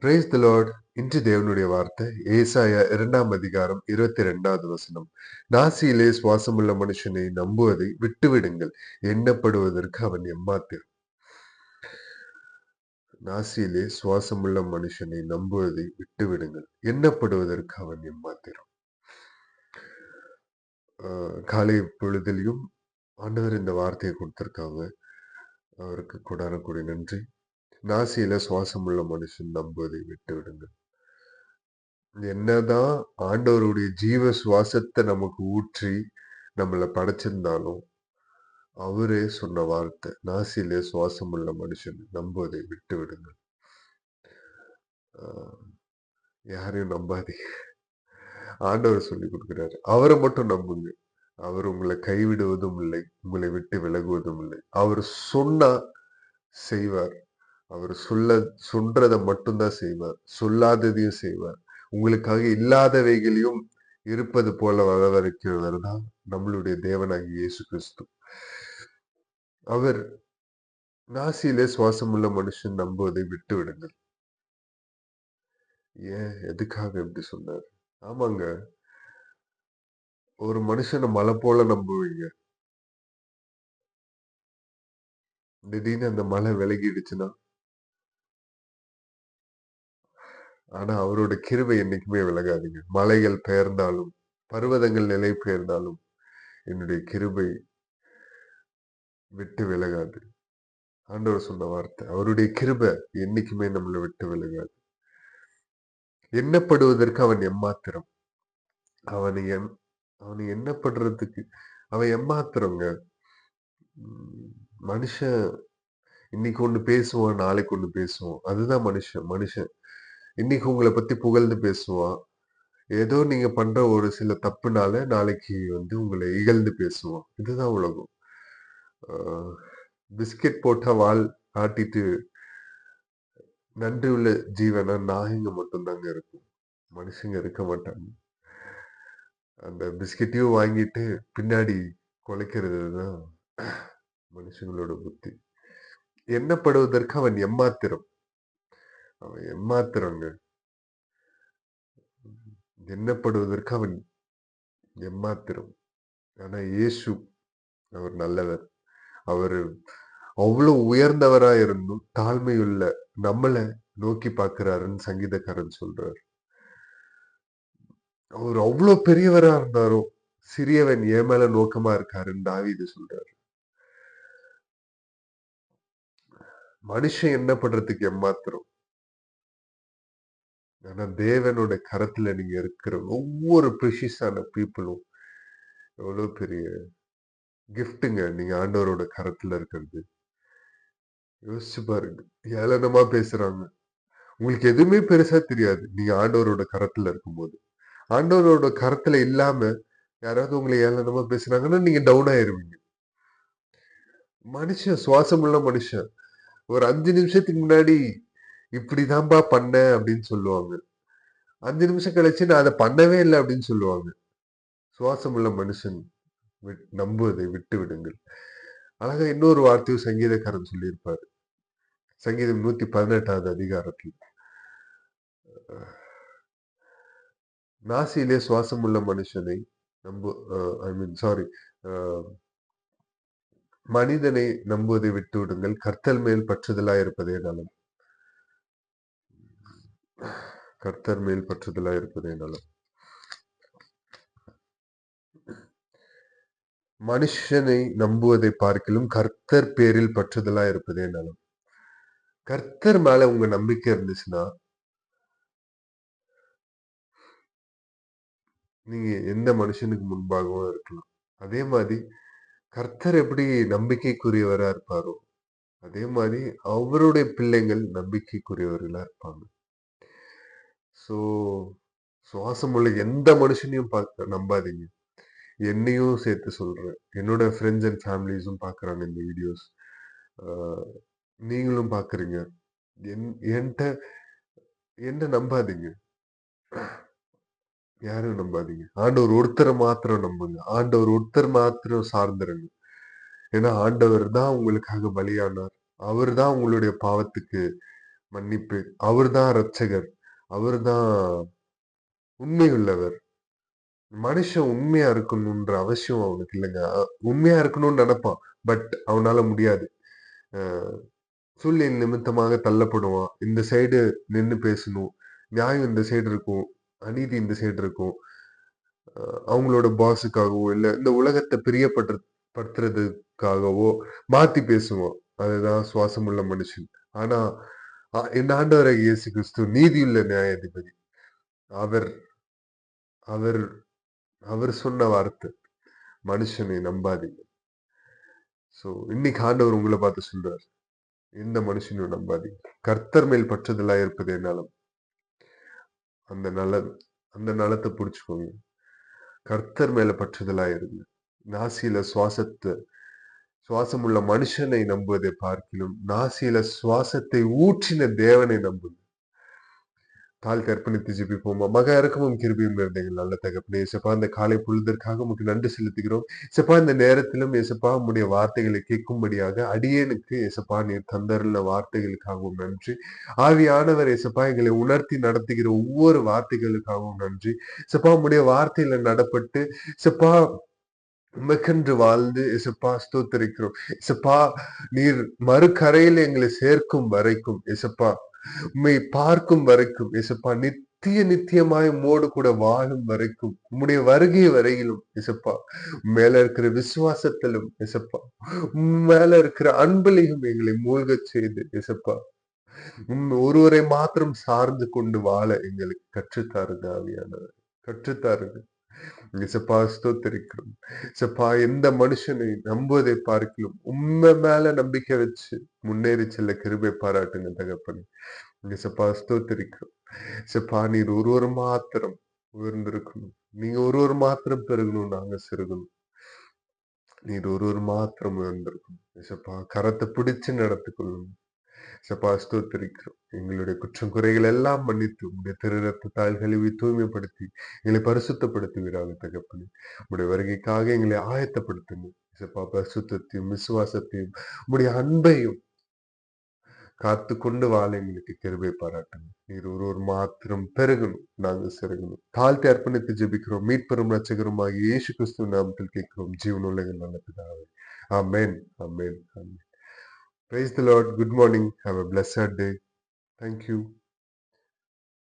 Praise the Lord. இன்று தேவனுடைய வார்த்தை ஏசாயா 2 22 வசனம். நாசியிலே சுவாசமுள்ள மனுஷனை நம்புவதை விட்டுவிடுங்கள், எண்ணப்படுவதற்கு அவன் எம்மாத்திரம். நாசியிலே சுவாசமுள்ள மனுஷனை நம்புவதை விட்டுவிடுங்கள், எண்ணப்படுவதற்கு அவன் எம்மாத்திரம். காலை பொழுதிலையும் ஆண்டவர் இந்த வார்த்தையை கொடுத்திருக்காங்க. அவருக்கு கொடான கொடி நன்றி. நாசியில சுவாசமுள்ள மனுஷன் நம்புவதை விட்டு விடுங்க. என்னதான் ஆண்டவருடைய ஜீவ சுவாசத்தை நமக்கு ஊற்றி நம்மளை படைச்சிருந்தாலும் அவரே சொன்ன வார்த்தை, நாசியிலே சுவாசமுள்ள மனுஷன் நம்புவதை விட்டு விடுங்க. யாரையும் நம்பாதீங்க. ஆண்டவர் சொல்லி கொடுக்கிறாரு, அவரை மட்டும் நம்புங்க. அவர் உங்களை கைவிடுவதும் இல்லை, உங்களை விட்டு விலகுவதும் இல்லை. அவர் சொன்னா செய்வார். அவர் சொல்றதை மட்டும்தான் செய்வார், சொல்லாததையும் செய்வார். உங்களுக்காக இல்லாதவைகளையும் இருப்பது போல வரவழைக்கிறவர் தான் நம்மளுடைய தேவனாகிய இயேசு கிறிஸ்து. அவர் நாசியிலே சுவாசமுள்ள மனுஷன் நம்புவதை விட்டு விடுங்கள். ஏன், எதுக்காக எப்படி சொன்னார்? ஆமாங்க, ஒரு மனுஷனை மலை போல நம்புவீங்க, திடீர்னு அந்த மலை விலகிடுச்சுன்னா, ஆனா அவரோட கிருபை என்னைக்குமே விலகாதுங்க. மலைகள் பெயர்ந்தாலும், பர்வதங்கள் நிலை பெயர்ந்தாலும் என்னுடைய கிருபை விட்டு விலகாது. ஆண்டவர் சொன்ன வார்த்தை, அவருடைய கிருபை என்னைக்குமே நம்மளை விட்டு விலகாது. எண்ணப்படுவதற்கு அவன் எம்மாத்திரம். அவனை எண்ணப்படுறதுக்கு அவன் எம்மாத்திரங்க. மனுஷன் இன்னைக்கு ஒண்ணு பேசுவான், நாளைக்கு ஒண்ணு பேசுவான். அதுதான் மனுஷன் இன்னைக்கு உங்களை பத்தி புகழ்ந்து பேசுவான். ஏதோ நீங்க பண்ற ஒரு சில தப்புனால நாளைக்கு உங்களை இகழ்ந்து பேசுவான். இதுதான் உலகம். பிஸ்கெட் போட்டா வால் ஆட்டிட்டு நன்றி உள்ள ஜீவனா நாய்ங்க மட்டும்தாங்க இருக்கும், மனுஷங்க இருக்க மாட்டாங்க. அந்த பிஸ்கெட்டையும் வாங்கிட்டு பின்னாடி குலைக்கிறது தான் மனுஷங்களோட புத்தி. எண்ணப்படுவதற்கு அவன் எம்மாத்திரம். அவன் எம்மாத்திரங்க. எண்ணப்படுவதற்கு அவன் எம்மாத்திரம். ஆனா இயேசு அவர் நல்லவர். அவர் அவ்வளவு உயர்ந்தவரா இருந்தும் தாழ்மையுள்ள நம்மளை நோக்கி பார்க்கிறாருன்னு சங்கீதக்காரன் சொல்றாரு. அவர் அவ்வளவு பெரியவரா இருந்தாரோ சிறியவன் ஏன் மேல நோக்கமா இருக்காருன்னு தாவீது சொல்றாரு. மனுஷன் எண்ணப்படுறதுக்கு எம்மாத்திரம். ஆனா தேவனோட கரத்துல நீங்க இருக்கிற ஒவ்வொரு ப்ரெஷியஸான பீப்புளும் எவ்வளவு பெரிய கிஃப்ட்டுங்க. நீங்க ஆண்டவரோட கரத்துல இருக்கிறது யோசிச்சு பாருங்க. ஏளனமா பேசுறாங்க, உங்களுக்கு எதுவுமே பெருசா தெரியாது நீங்க ஆண்டவரோட கரத்துல இருக்கும்போது. ஆண்டவரோட கரத்துல இல்லாம யாராவது உங்களை ஏளனமா பேசுறாங்கன்னா நீங்க டவுன் ஆயிருவீங்க. மனுஷன், சுவாசமுள்ள மனுஷன் ஒரு 5 நிமிஷத்துக்கு முன்னாடி இப்படிதான்பா பண்ண அப்படின்னு சொல்லுவாங்க. 5 நிமிஷம் கழிச்சு நான் அதை பண்ணவே இல்லை அப்படின்னு சொல்லுவாங்க. சுவாசமுள்ள மனுஷன் நம்புவதை விட்டு விடுங்கள். அழகா இன்னொரு வார்த்தையும் சங்கீதக்காரன் சொல்லியிருப்பாரு. சங்கீதம் 118 நாசியிலே சுவாசமுள்ள மனுஷனை மனிதனை நம்புவதை விட்டு விடுங்கள், கர்த்தர் மேல் பற்றுதலா இருப்பதே நலம். கர்த்தர் மேல் பற்றுதலா இருப்பதே நலம். மனுஷனை நம்புவதை பார்க்கிலும் கர்த்தர் பேரில் பற்றுதலா இருப்பதே நலம். கர்த்தர் மேல உங்க நம்பிக்கை இருந்துச்சுன்னா நீங்க எந்த மனுஷனுக்கு முன்பாகவும் இருக்கலாம். அதே மாதிரி கர்த்தர் எப்படி நம்பிக்கைக்குரியவரா இருப்பாரோ அதே மாதிரி அவருடைய பிள்ளைகள் நம்பிக்கைக்குரியவர்களா இருப்பாங்க. சோ சுவாசமுள்ள எந்த மனுஷனையும் நம்பாதீங்க. என்னையும் சேர்த்து சொல்றேன். என்னோட ஃப்ரெண்ட்ஸ் அண்ட் ஃபேமிலிஸும் பாக்குறாங்க இந்த வீடியோஸ். நீங்களும் பாக்குறீங்க. என்ன நம்பாதீங்க, யாரும் நம்பாதீங்க. ஆண்டவர் ஒருத்தரை மாத்திரம் நம்புங்க. ஆண்டவர் ஒருத்தர் மாத்திரம் சார்ந்துருங்க. ஏன்னா ஆண்டவர் தான் உங்களுக்காக பலியானார். அவர் தான் உங்களுடைய பாவத்துக்கு மன்னிப்பு. அவர்தான் இரட்சகர். அவர்தான் உண்மையுள்ளவர். மனுஷன் உண்மையா இருக்கணும்ன்ற அவசியம் அவனுக்கு இல்லைங்க. உண்மையா இருக்கணும்னு நெனைப்பான். பட் அவனால முடியாது. அ சூழ்நிலை நிமித்தமாக தள்ளப்படுவான். இந்த சைடு நின்னு பேசணும். நியாயம் இந்த சைடு இருக்கும். அநீதி இந்த சைடு இருக்கும். அ அவங்களோட பாஸுக்காகவோ, இல்ல இந்த உலகத்த படுத்துறதுக்காகவோ மாத்தி பேசுவான். அதுதான் சுவாசமுள்ள மனுஷன். ஆனா, என் ஆண்டவராகிய இயேசு கிறிஸ்து நீதியுள்ள நியாயாதிபதி. அவர் அவர் அவர் சொன்ன வார்த்தை, "மனுஷனை நம்பாதீங்க." சோ, இன்னைக்கு ஆண்டவர் உங்கள பார்த்து சொல்றார். எந்த மனுஷனையும் நம்பாதீங்க. கர்த்தர் மேல் பற்றுதலா இருப்பதே நலம். அந்த நலம் அந்த நலத்த புடிச்சுக்கோங்க. கர்த்தர் மேல பற்றுதலா இருங்க. நாசியில சுவாசமுள்ள மனுஷனை நம்புவதை பார்க்கிலும், நாசியில சுவாசத்தை ஊற்றின தேவனை நம்புங்க. தாழ்த்தி அர்ப்பணித்து ஜெபிப்போமா. மகா இரக்கமும் கிருபையும் நிறைந்த எங்கள் நல்ல தகப்பனே, இயேசப்பா இந்த காலை பொழுதிற்காக உமக்கு நன்றி செலுத்துகிறோம். இயேசப்பா இந்த நேரத்திலும் இயேசப்பா உம்முடைய வார்த்தைகளை கேட்கும்படியாக அடியேனுக்கு இயேசப்பா நீர் தந்தருளின வார்த்தைகளுக்காகவும் நன்றி. ஆவியானவர் இயேசப்பா எங்களை உணர்த்தி நடத்துகிற ஒவ்வொரு வார்த்தைகளுக்காகவும் நன்றி. இயேசப்பா உம்முடைய வார்த்தையில நடப்பட்டு இயேசப்பா உமக்கென்று வாழ்ந்து இயேசப்பா ஸ்தோத்தரிக்கிறோம். இயேசப்பா நீர் மறுகரையில் எங்களை சேர்க்கும் வரைக்கும் இயேசப்பா உம்மை பார்க்கும் வரைக்கும் இயேசப்பா நித்தியமாய் உம்மோடு கூட வாழும் வரைக்கும் உம்முடைய வருகை வரையிலும் இயேசப்பா மேல இருக்கிற விசுவாசத்திலும் இயேசப்பா மேல இருக்கிற அன்பிலையும் எங்களை மூழ்கச் செய்து இயேசப்பா ஒருவரை மாத்திரம் சார்ந்து கொண்டு வாழ எங்களுக்கு கற்றுத்தாருங்க ஆவியானவர். கற்றுத்தாருங்க. இயேசப்பா ஸ்தோத்திரிக்கிறோம். இயேசப்பா எந்த மனுஷனை நம்புவதை பார்க்கிலும் உண்மை மேல நம்பிக்கை வச்சு முன்னேறி செல்ல கிருபை பாராட்டுங்க தகப்பனே. இயேசப்பா ஸ்தோத்திரிக்கிறோம். இயேசப்பா நீர் ஒருவர் மாத்திரம் உயர்ந்திருக்கணும். நீங்க ஒருவர் மாத்திரம் பெருகணும், நாங்க சிறுகணும். நீர் ஒருவர் மாத்திரம் உயர்ந்திருக்கணும். இயேசப்பா கரத்தை பிடிச்சு நடத்திக்கொள்ளணும். இயேசப்பா ஸ்தோத்திரிக்கிறோம். எங்களுடைய குற்றம் குறைகள் எல்லாம் மன்னித்து உங்களுடைய திரு ரத்தத்தால் கழுவி தூய்மைப்படுத்தி எங்களை பரிசுத்தப்படுத்துவீராக தகப்பனே. உங்களுடைய வருகைக்காக எங்களை ஆயத்தப்படுத்துங்க. இயேசப்பா பரிசுத்தத்தையும் விசுவாசத்தையும் உங்களுடைய அன்பையும் காத்து கொண்டு வாழ எங்களுக்கு கிருபை பாராட்டுங்க. நீர் ஒருவர் மாத்திரம் பெருகணும், நாங்க சிறகணும். தாழ்த்தி அர்ப்பணித்து ஜெபிக்கிறோம். மீட்பெரும் ரட்சகருமாகிய இயேசு கிறிஸ்துவின் நாமத்தில் கேட்கிறோம். ஜீவனுள்ள எங்கள் நல்ல பிதாவே. ஆமென். ஆமென். ஆமென். Praise the Lord. Good morning. Have a blessed day. Thank you.